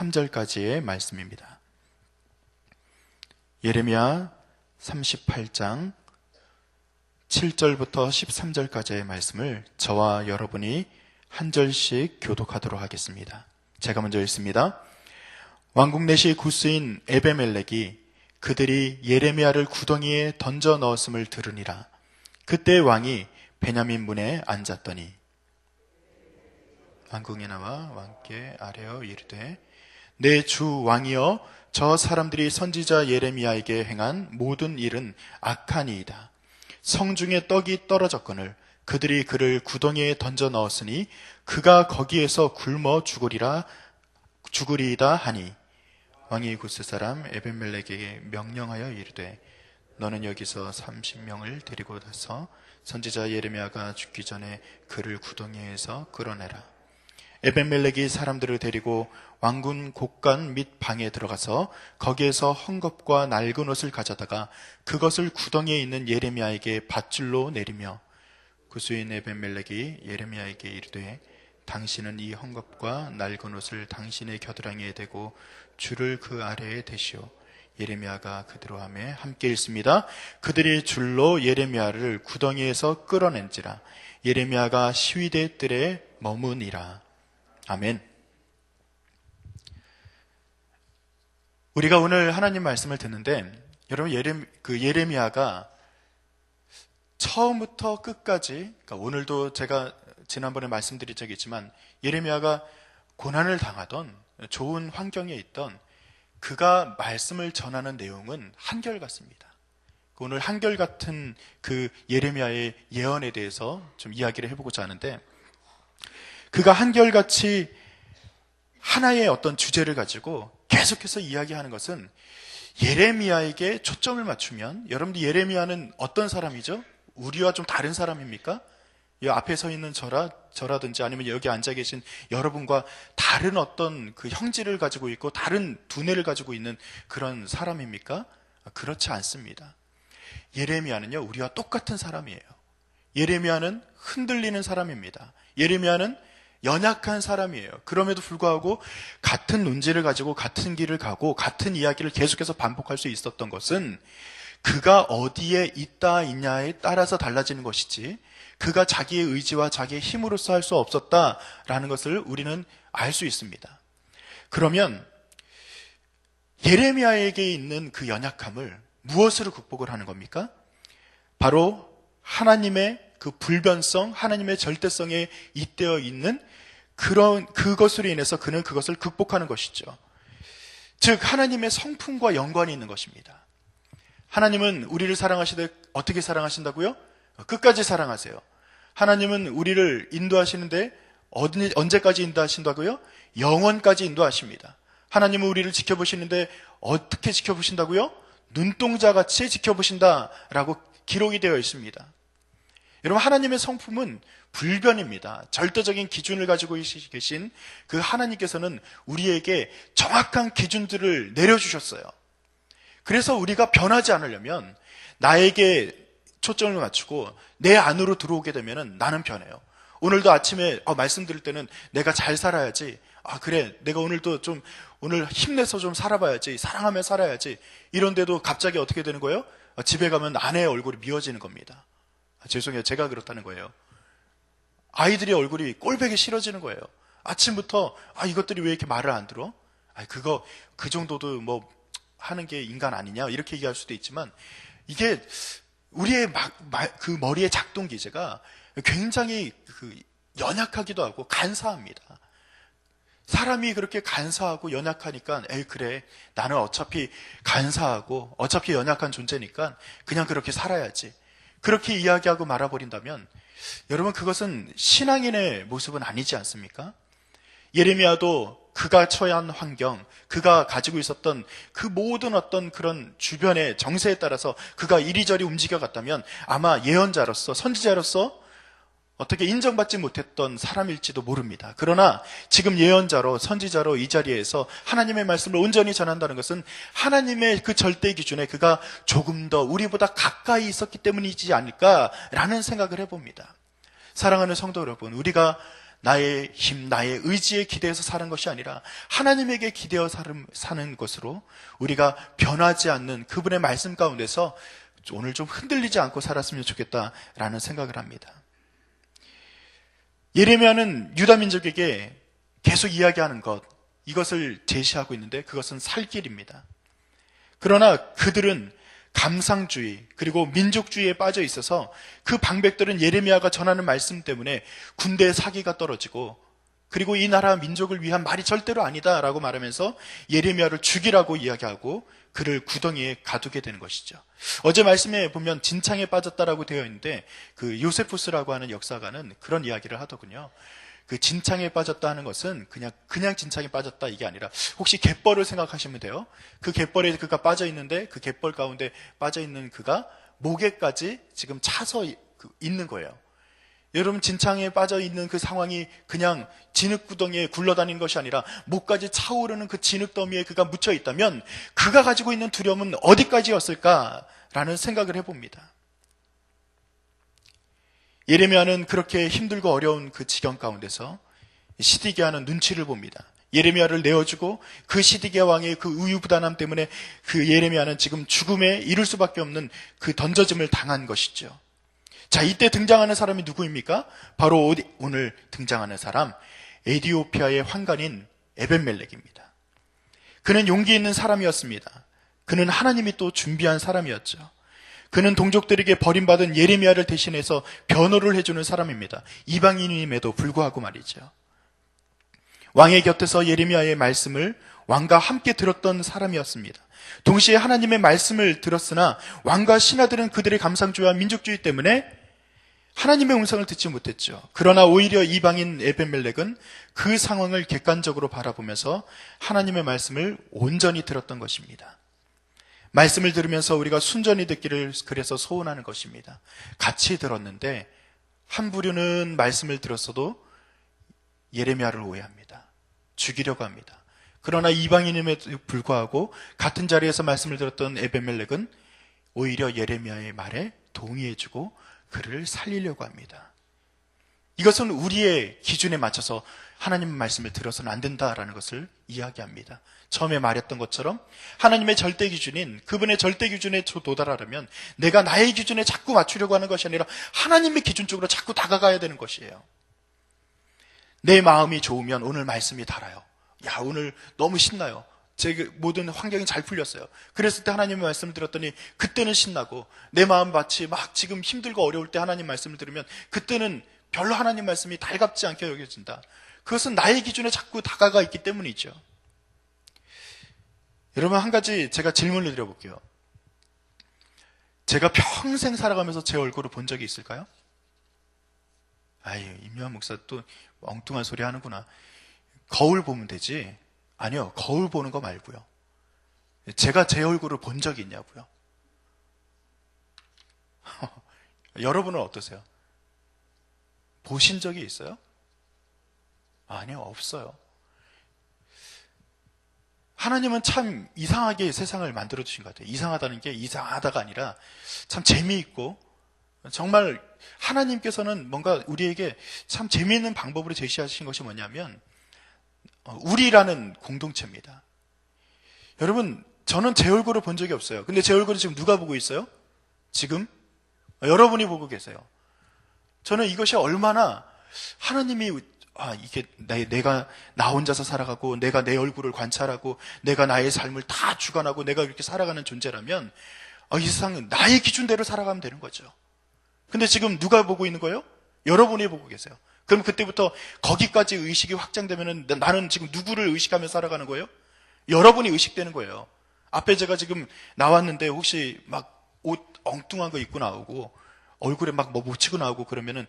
13절까지의 말씀입니다. 예레미야 38장 7절부터 13절까지의 말씀을 저와 여러분이 한 절씩 교독하도록 하겠습니다. 제가 먼저 읽습니다. 왕국 내시 구스인 에베멜렉이 그들이 예레미야를 구덩이에 던져 넣었음을 들으니라. 그때 왕이 베냐민 문에 앉았더니 왕궁에 나와 왕께 아뢰어 이르되 내 주 왕이여, 저 사람들이 선지자 예레미야에게 행한 모든 일은 악하니이다. 성중에 떡이 떨어졌거늘 그들이 그를 구덩이에 던져 넣었으니 그가 거기에서 굶어 죽으리이다 하니, 왕이 구스 사람 에벤멜렉에게 명령하여 이르되 너는 여기서 30명을 데리고 가서 선지자 예레미야가 죽기 전에 그를 구덩이에서 끌어내라. 에벤멜렉이 사람들을 데리고 왕궁 곳간 및 방에 들어가서 거기에서 헝겊과 낡은 옷을 가져다가 그것을 구덩이에 있는 예레미야에게 밧줄로 내리며, 구스인 에벤멜렉이 예레미야에게 이르되 당신은 이 헝겊과 낡은 옷을 당신의 겨드랑이에 대고 줄을 그 아래에 대시오. 예레미야가 그대로 하매 함께 읽습니다. 그들이 줄로 예레미야를 구덩이에서 끌어낸지라. 예레미야가 시위대 뜰에 머무니라. 아멘. 우리가 오늘 하나님 말씀을 듣는데, 여러분 예레미야가 처음부터 끝까지, 그러니까 오늘도 제가 지난번에 말씀드린 적이 있지만 예레미야가 고난을 당하던 좋은 환경에 있던 그가 말씀을 전하는 내용은 한결같습니다. 오늘 한결같은 그 예레미야의 예언에 대해서 좀 이야기를 해보고자 하는데, 그가 한결같이 하나의 어떤 주제를 가지고 계속해서 이야기하는 것은 예레미야에게 초점을 맞추면, 여러분들 예레미야는 어떤 사람이죠? 우리와 좀 다른 사람입니까? 이 앞에 서 있는 저라든지 아니면 여기 앉아 계신 여러분과 다른 어떤 그 형질을 가지고 있고 다른 두뇌를 가지고 있는 그런 사람입니까? 그렇지 않습니다. 예레미야는요, 우리와 똑같은 사람이에요. 예레미야는 흔들리는 사람입니다. 예레미야는 연약한 사람이에요. 그럼에도 불구하고 같은 논지를 가지고 같은 길을 가고 같은 이야기를 계속해서 반복할 수 있었던 것은 그가 어디에 있냐에 따라서 달라지는 것이지, 그가 자기의 의지와 자기의 힘으로서 할 수 없었다라는 것을 우리는 알 수 있습니다. 그러면 예레미야에게 있는 그 연약함을 무엇으로 극복을 하는 겁니까? 바로 하나님의 그 불변성, 하나님의 절대성에 잇대어 있는 그것으로 인해서 그는 그것을 극복하는 것이죠. 즉 하나님의 성품과 연관이 있는 것입니다. 하나님은 우리를 사랑하시되 어떻게 사랑하신다고요? 끝까지 사랑하세요. 하나님은 우리를 인도하시는데 언제까지 인도하신다고요? 영원까지 인도하십니다. 하나님은 우리를 지켜보시는데 어떻게 지켜보신다고요? 눈동자같이 지켜보신다라고 기록이 되어 있습니다. 여러분, 하나님의 성품은 불변입니다. 절대적인 기준을 가지고 계신 그 하나님께서는 우리에게 정확한 기준들을 내려주셨어요. 그래서 우리가 변하지 않으려면 나에게 초점을 맞추고 내 안으로 들어오게 되면 나는 변해요. 오늘도 아침에 말씀 드릴 때는 내가 잘 살아야지, 그래 내가 오늘도 좀 오늘 힘내서 좀 살아봐야지, 사랑하며 살아야지, 이런데도 갑자기 어떻게 되는 거예요? 집에 가면 아내의 얼굴이 미워지는 겁니다. 죄송해요, 제가 그렇다는 거예요. 아이들의 얼굴이 꼴보기 싫어지는 거예요. 아침부터 이것들이 왜 이렇게 말을 안 들어? 그 정도도 뭐 하는 게 인간 아니냐, 이렇게 얘기할 수도 있지만, 이게 우리의 그 머리의 작동 기제가 굉장히 연약하기도 하고 간사합니다. 사람이 그렇게 간사하고 연약하니까 그래 나는 어차피 간사하고 어차피 연약한 존재니까 그냥 그렇게 살아야지, 그렇게 이야기하고 말아버린다면 여러분, 그것은 신앙인의 모습은 아니지 않습니까? 예레미야도 그가 처한 환경, 그가 가지고 있었던 그 모든 어떤 그런 주변의 정세에 따라서 그가 이리저리 움직여갔다면 아마 예언자로서, 선지자로서 어떻게 인정받지 못했던 사람일지도 모릅니다. 그러나 지금 예언자로, 선지자로 이 자리에서 하나님의 말씀을 온전히 전한다는 것은 하나님의 그 절대 기준에 그가 조금 더 우리보다 가까이 있었기 때문이지 않을까라는 생각을 해봅니다. 사랑하는 성도 여러분, 우리가 나의 힘, 나의 의지에 기대어서 사는 것이 아니라 하나님에게 기대어 사는 것으로 우리가 변하지 않는 그분의 말씀 가운데서 오늘 좀 흔들리지 않고 살았으면 좋겠다라는 생각을 합니다. 예레미야는 유다 민족에게 계속 이야기하는 것, 이것을 제시하고 있는데 그것은 살 길입니다. 그러나 그들은 감상주의 그리고 민족주의에 빠져 있어서 그 방백들은 예레미야가 전하는 말씀 때문에 군대의 사기가 떨어지고, 그리고 이 나라 민족을 위한 말이 절대로 아니다라고 말하면서 예레미야를 죽이라고 이야기하고 그를 구덩이에 가두게 되는 것이죠. 어제 말씀에 보면 진창에 빠졌다라고 되어 있는데 그 요세푸스라고 하는 역사가는 그런 이야기를 하더군요. 그 진창에 빠졌다 하는 것은 그냥 진창에 빠졌다 이게 아니라, 혹시 갯벌을 생각하시면 돼요. 그 갯벌에 그가 빠져 있는데 그 갯벌 가운데 빠져 있는 그가 목에까지 지금 차서 있는 거예요. 여러분, 진창에 빠져 있는 그 상황이 그냥 진흙구덩이에 굴러다니는 것이 아니라 목까지 차오르는 그 진흙더미에 그가 묻혀 있다면 그가 가지고 있는 두려움은 어디까지였을까라는 생각을 해봅니다. 예레미야는 그렇게 힘들고 어려운 그 지경 가운데서 시디기야는 눈치를 봅니다. 예레미야를 내어주고 그 시디기야 왕의 그 우유부단함 때문에 그 예레미야는 지금 죽음에 이를 수밖에 없는 그 던져짐을 당한 것이죠. 자, 이때 등장하는 사람이 누구입니까? 바로 오늘 등장하는 사람, 에디오피아의 환관인 에벤멜렉입니다. 그는 용기 있는 사람이었습니다. 그는 하나님이 또 준비한 사람이었죠. 그는 동족들에게 버림받은 예레미야를 대신해서 변호를 해주는 사람입니다. 이방인임에도 불구하고 말이죠. 왕의 곁에서 예레미야의 말씀을 왕과 함께 들었던 사람이었습니다. 동시에 하나님의 말씀을 들었으나 왕과 신하들은 그들의 감상주의와 민족주의 때문에 하나님의 음성을 듣지 못했죠. 그러나 오히려 이방인 에벤멜렉은 그 상황을 객관적으로 바라보면서 하나님의 말씀을 온전히 들었던 것입니다. 말씀을 들으면서 우리가 순전히 듣기를 그래서 소원하는 것입니다. 같이 들었는데 한 부류는 말씀을 들었어도 예레미야를 오해합니다. 죽이려고 합니다. 그러나 이방인임에도 불구하고 같은 자리에서 말씀을 들었던 에벤멜렉은 오히려 예레미야의 말에 동의해주고 그를 살리려고 합니다. 이것은 우리의 기준에 맞춰서 하나님의 말씀을 들어서는 안 된다라는 것을 이야기합니다. 처음에 말했던 것처럼 하나님의 절대 기준인 그분의 절대 기준에 도달하려면 내가 나의 기준에 자꾸 맞추려고 하는 것이 아니라 하나님의 기준 쪽으로 자꾸 다가가야 되는 것이에요. 내 마음이 좋으면 오늘 말씀이 달아요. 야, 오늘 너무 신나요. 제 모든 환경이 잘 풀렸어요. 그랬을 때 하나님의 말씀을 들었더니 그때는 신나고, 내 마음 마치 막 지금 힘들고 어려울 때 하나님 말씀을 들으면 그때는 별로 하나님 말씀이 달갑지 않게 여겨진다. 그것은 나의 기준에 자꾸 다가가 있기 때문이죠. 여러분, 한 가지 제가 질문을 드려볼게요. 제가 평생 살아가면서 제 얼굴을 본 적이 있을까요? 아유, 임요한 목사 또 엉뚱한 소리 하는구나. 거울 보면 되지. 아니요, 거울 보는 거 말고요. 제가 제 얼굴을 본 적이 있냐고요. 여러분은 어떠세요? 보신 적이 있어요? 아니요, 없어요. 하나님은 참 이상하게 세상을 만들어주신 것 같아요. 이상하다는 게 이상하다가 아니라 참 재미있고, 정말 하나님께서는 뭔가 우리에게 참 재미있는 방법으로 제시하신 것이 뭐냐면 우리라는 공동체입니다. 여러분, 저는 제 얼굴을 본 적이 없어요. 근데 제 얼굴을 지금 누가 보고 있어요? 지금 여러분이 보고 계세요. 저는 이것이 얼마나 하나님이 이게 내가 나 혼자서 살아가고 내가 내 얼굴을 관찰하고 내가 나의 삶을 다 주관하고 내가 이렇게 살아가는 존재라면 이 세상은 나의 기준대로 살아가면 되는 거죠. 근데 지금 누가 보고 있는 거예요? 여러분이 보고 계세요. 그럼 그때부터 거기까지 의식이 확장되면은 나는 지금 누구를 의식하며 살아가는 거예요? 여러분이 의식되는 거예요. 앞에 제가 지금 나왔는데 혹시 막 옷 엉뚱한 거 입고 나오고 얼굴에 막 뭐 묻히고 나오고 그러면은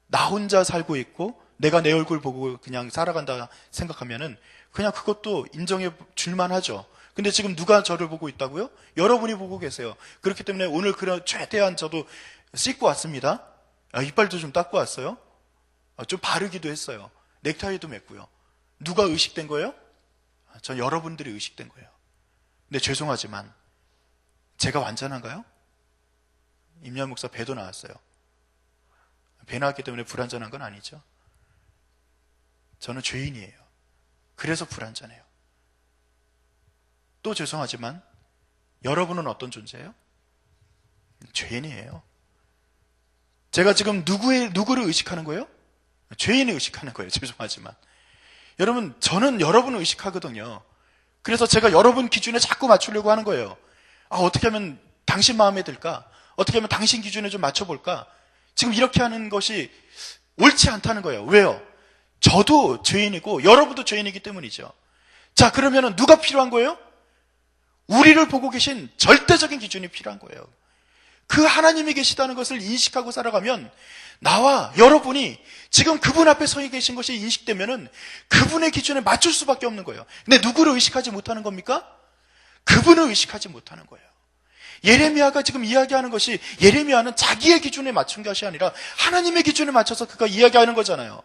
나 혼자 살고 있고 내가 내 얼굴 보고 그냥 살아간다 생각하면은 그냥 그것도 인정해 줄만 하죠. 근데 지금 누가 저를 보고 있다고요? 여러분이 보고 계세요. 그렇기 때문에 오늘 그런 최대한 저도 씻고 왔습니다. 이빨도 좀 닦고 왔어요. 좀 바르기도 했어요. 넥타이도 맸고요. 누가 의식된 거예요? 전 여러분들이 의식된 거예요. 근데 죄송하지만 제가 완전한가요? 임요한 목사 배도 나왔어요. 배 나왔기 때문에 불완전한 건 아니죠. 저는 죄인이에요. 그래서 불완전해요. 또 죄송하지만 여러분은 어떤 존재예요? 죄인이에요. 제가 지금 누구를 의식하는 거예요? 죄인을 의식하는 거예요. 죄송하지만. 여러분, 저는 여러분을 의식하거든요. 그래서 제가 여러분 기준에 자꾸 맞추려고 하는 거예요. 어떻게 하면 당신 마음에 들까? 어떻게 하면 당신 기준에 좀 맞춰볼까? 지금 이렇게 하는 것이 옳지 않다는 거예요. 왜요? 저도 죄인이고 여러분도 죄인이기 때문이죠. 자, 그러면 누가 필요한 거예요? 우리를 보고 계신 절대적인 기준이 필요한 거예요. 그 하나님이 계시다는 것을 인식하고 살아가면 나와 여러분이 지금 그분 앞에 서 계신 것이 인식되면은 그분의 기준에 맞출 수밖에 없는 거예요. 근데 누구를 의식하지 못하는 겁니까? 그분을 의식하지 못하는 거예요. 예레미야가 지금 이야기하는 것이, 예레미야는 자기의 기준에 맞춘 것이 아니라 하나님의 기준에 맞춰서 그가 이야기하는 거잖아요.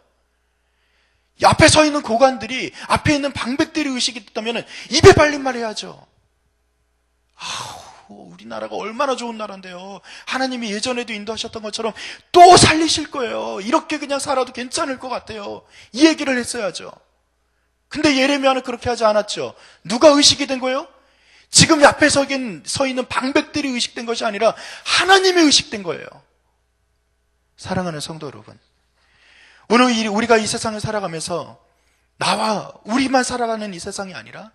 앞에 서 있는 고관들이, 앞에 있는 방백들이 의식이 됐다면 입에 발린 말 해야죠. 우리나라가 얼마나 좋은 나라인데요. 하나님이 예전에도 인도하셨던 것처럼 또 살리실 거예요. 이렇게 그냥 살아도 괜찮을 것 같아요. 이 얘기를 했어야죠. 근데 예레미야는 그렇게 하지 않았죠. 누가 의식이 된 거예요? 지금 앞에 서 있는 방백들이 의식된 것이 아니라 하나님이 의식된 거예요. 사랑하는 성도 여러분, 오늘 우리가 이 세상을 살아가면서 나와 우리만 살아가는 이 세상이 아니라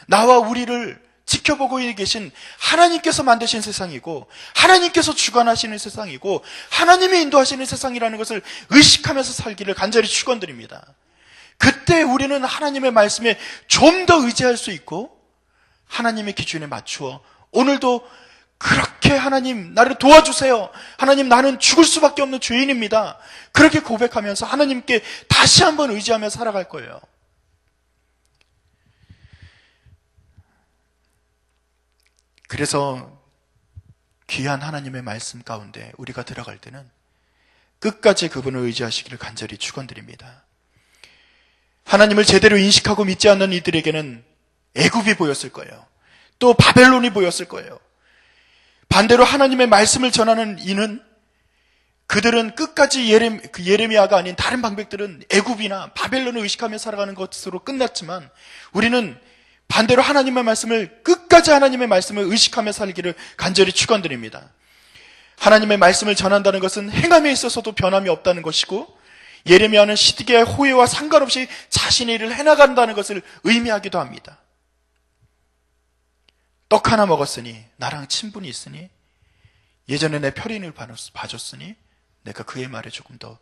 나와 우리를 지켜보고 계신 하나님께서 만드신 세상이고 하나님께서 주관하시는 세상이고 하나님이 인도하시는 세상이라는 것을 의식하면서 살기를 간절히 축원드립니다. 그때 우리는 하나님의 말씀에 좀 더 의지할 수 있고 하나님의 기준에 맞추어 오늘도 그렇게 하나님 나를 도와주세요. 하나님 나는 죽을 수밖에 없는 죄인입니다. 그렇게 고백하면서 하나님께 다시 한번 의지하며 살아갈 거예요. 그래서 귀한 하나님의 말씀 가운데 우리가 들어갈 때는 끝까지 그분을 의지하시기를 간절히 축원드립니다. 하나님을 제대로 인식하고 믿지 않는 이들에게는 애굽이 보였을 거예요. 또 바벨론이 보였을 거예요. 반대로 하나님의 말씀을 전하는 이는 그들은 끝까지 예레미야가 아닌 다른 방백들은 애굽이나 바벨론을 의식하며 살아가는 것으로 끝났지만 우리는 반대로 하나님의 말씀을 끝까지 하나님의 말씀을 의식하며 살기를 간절히 축원드립니다. 하나님의 말씀을 전한다는 것은 행함에 있어서도 변함이 없다는 것이고 예레미야는 시드기야의 호의와 상관없이 자신의 일을 해나간다는 것을 의미하기도 합니다. 떡 하나 먹었으니 나랑 친분이 있으니 예전에 내 편인을 봐줬으니 내가 그의 말에 조금 더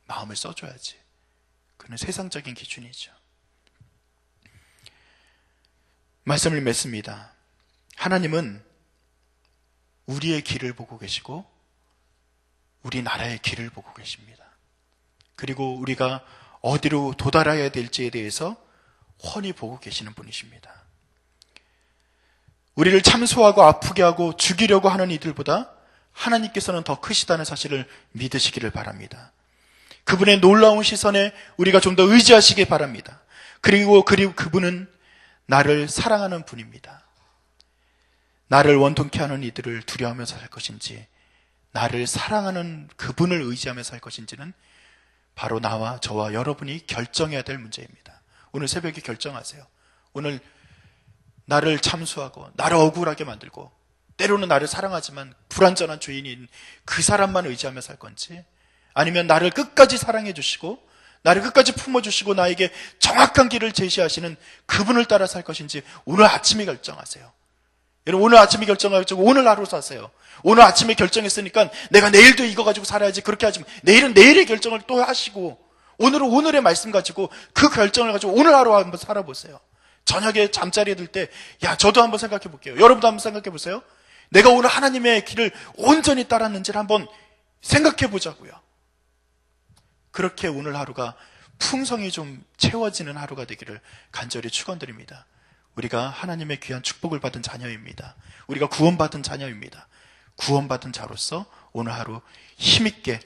마음을 써줘야지. 그는 세상적인 기준이죠. 말씀을 맺습니다. 하나님은 우리의 길을 보고 계시고 우리나라의 길을 보고 계십니다. 그리고 우리가 어디로 도달해야 될지에 대해서 훤히 보고 계시는 분이십니다. 우리를 참소하고 아프게 하고 죽이려고 하는 이들보다 하나님께서는 더 크시다는 사실을 믿으시기를 바랍니다. 그분의 놀라운 시선에 우리가 좀 더 의지하시기 바랍니다. 그리고 그분은 나를 사랑하는 분입니다. 나를 원통케 하는 이들을 두려워하면서 살 것인지 나를 사랑하는 그분을 의지하며 살 것인지는 바로 나와 저와 여러분이 결정해야 될 문제입니다. 오늘 새벽에 결정하세요. 오늘 나를 참수하고 나를 억울하게 만들고 때로는 나를 사랑하지만 불완전한 죄인인 그 사람만 의지하며 살 건지 아니면 나를 끝까지 사랑해 주시고 나를 끝까지 품어주시고 나에게 정확한 길을 제시하시는 그분을 따라 살 것인지 오늘 아침에 결정하세요. 여러분 오늘 아침에 결정하시고 오늘 하루 사세요. 오늘 아침에 결정했으니까 내가 내일도 이거 가지고 살아야지 그렇게 하지 마. 내일은 내일의 결정을 또 하시고 오늘은 오늘의 말씀 가지고 그 결정을 가지고 오늘 하루 한번 살아보세요. 저녁에 잠자리에 들 때 저도 한번 생각해 볼게요. 여러분도 한번 생각해 보세요. 내가 오늘 하나님의 길을 온전히 따랐는지를 한번 생각해 보자고요. 그렇게 오늘 하루가 풍성이 좀 채워지는 하루가 되기를 간절히 축원드립니다. 우리가 하나님의 귀한 축복을 받은 자녀입니다. 우리가 구원받은 자녀입니다. 구원받은 자로서 오늘 하루 힘있게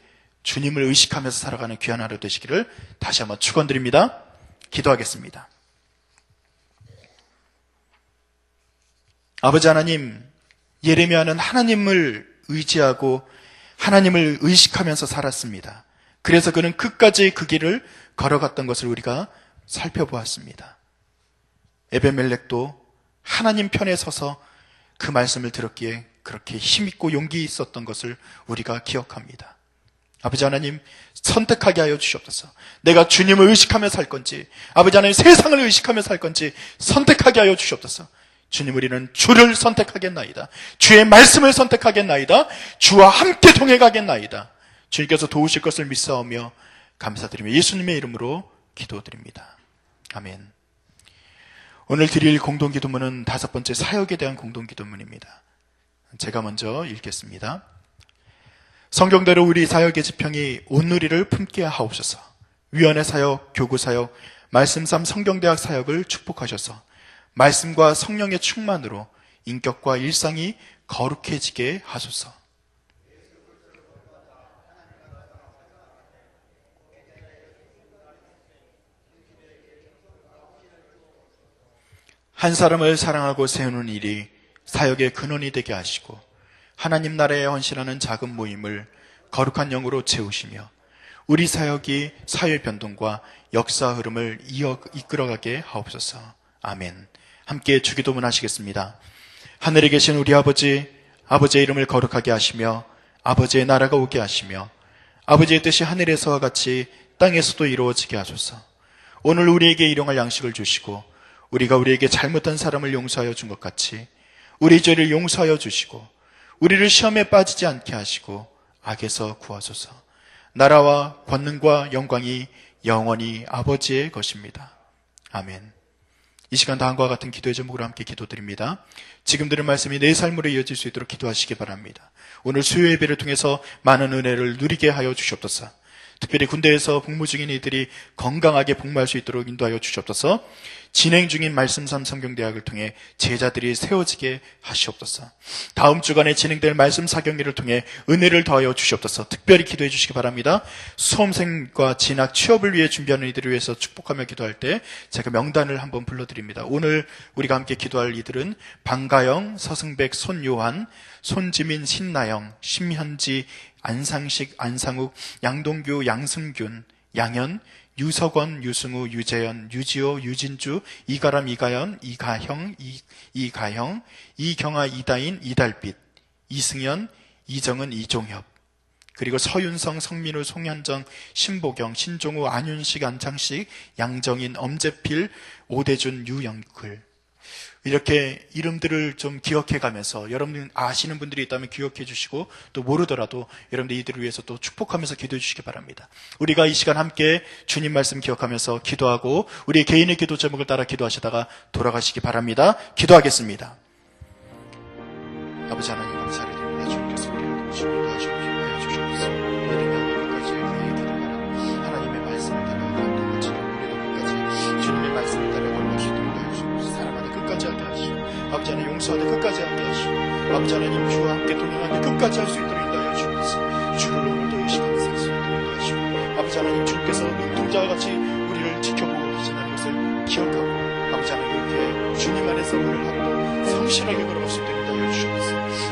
주님을 의식하면서 살아가는 귀한 하루 되시기를 다시 한번 축원드립니다. 기도하겠습니다. 아버지 하나님, 예레미야는 하나님을 의지하고 하나님을 의식하면서 살았습니다. 그래서 그는 끝까지 그 길을 걸어갔던 것을 우리가 살펴보았습니다. 에베멜렉도 하나님 편에 서서 그 말씀을 들었기에 그렇게 힘있고 용기 있었던 것을 우리가 기억합니다. 아버지 하나님, 선택하게 하여 주시옵소서. 내가 주님을 의식하며 살 건지, 아버지 하나님 세상을 의식하며 살 건지 선택하게 하여 주시옵소서. 주님, 우리는 주를 선택하겠나이다. 주의 말씀을 선택하겠나이다. 주와 함께 동행하겠나이다. 주님께서 도우실 것을 믿사오며 감사드리며 예수님의 이름으로 기도드립니다. 아멘. 오늘 드릴 공동기도문은 5번째 사역에 대한 공동기도문입니다. 제가 먼저 읽겠습니다. 성경대로 우리 사역의 지평이 온누리를 품게 하옵소서. 위원회 사역, 교구 사역, 말씀삼 성경대학 사역을 축복하셔서 말씀과 성령의 충만으로 인격과 일상이 거룩해지게 하소서. 한 사람을 사랑하고 세우는 일이 사역의 근원이 되게 하시고 하나님 나라에 헌신하는 작은 모임을 거룩한 영으로 채우시며 우리 사역이 사회 변동과 역사 흐름을 이끌어가게 하옵소서. 아멘. 함께 주기도문 하시겠습니다. 하늘에 계신 우리 아버지, 아버지의 이름을 거룩하게 하시며 아버지의 나라가 오게 하시며 아버지의 뜻이 하늘에서와 같이 땅에서도 이루어지게 하소서. 오늘 우리에게 일용할 양식을 주시고 우리가 우리에게 잘못한 사람을 용서하여 준 것 같이 우리 죄를 용서하여 주시고 우리를 시험에 빠지지 않게 하시고 악에서 구하소서. 나라와 권능과 영광이 영원히 아버지의 것입니다. 아멘. 이 시간 다음과 같은 기도의 제목으로 함께 기도드립니다. 지금 들은 말씀이 내 삶으로 이어질 수 있도록 기도하시기 바랍니다. 오늘 수요 예배를 통해서 많은 은혜를 누리게 하여 주시옵소서. 특별히 군대에서 복무 중인 이들이 건강하게 복무할 수 있도록 인도하여 주시옵소서. 진행 중인 말씀삼 성경대학을 통해 제자들이 세워지게 하시옵소서. 다음 주간에 진행될 말씀 사경리를 통해 은혜를 더하여 주시옵소서. 특별히 기도해 주시기 바랍니다. 수험생과 진학 취업을 위해 준비하는 이들을 위해서 축복하며 기도할 때 제가 명단을 한번 불러드립니다. 오늘 우리가 함께 기도할 이들은 방가영, 서승백, 손요한, 손지민, 신나영, 심현지, 안상식, 안상욱, 양동규, 양승균, 양현, 유석원, 유승우, 유재현, 유지호, 유진주, 이가람, 이가연, 이가형, 이가형, 이경아, 이다인, 이달빛, 이승연, 이정은, 이종협, 그리고 서윤성, 성민우, 송현정, 신보경, 신종우, 안윤식, 안창식, 양정인, 엄재필, 오대준, 유영글. 이렇게 이름들을 좀 기억해 가면서 여러분 아시는 분들이 있다면 기억해 주시고 또 모르더라도 여러분들 이들을 위해서 또 축복하면서 기도해 주시기 바랍니다. 우리가 이 시간 함께 주님 말씀 기억하면서 기도하고 우리 개인의 기도 제목을 따라 기도하시다가 돌아가시기 바랍니다. 기도하겠습니다. 아버지 하나님 감사를 드립니다. 주님께서 우리를 도우시고 인도하시고 기뻐하여 주셨습니다. 믿음과 끝까지 그의 기도하라. 하나님의 말씀을 따라 걸는 것처럼 우리도 끝까지 주님의 말씀을 따라 걸을 수 있도록 하여 주시옵소서. 사랑하는 끝까지 하게 하시고 아버지 하나님 용서하되 끝까지 하게 하시고 아버지 하나님 주와 함께 동행하되 끝까지 할 수 있도록 인도하여 주옵소서. 주를 오늘도 의식하면서 할 수 있도록 인도하시고 아버지 하나님 주님께서 눈동자와 같이 우리를 지켜보고 계신다는 것을 기억하고 아버지 하나님 이렇게 주님 안에서 오늘 하루도 성실하게 걸어갈 수 있도록 인도하여 주옵소서.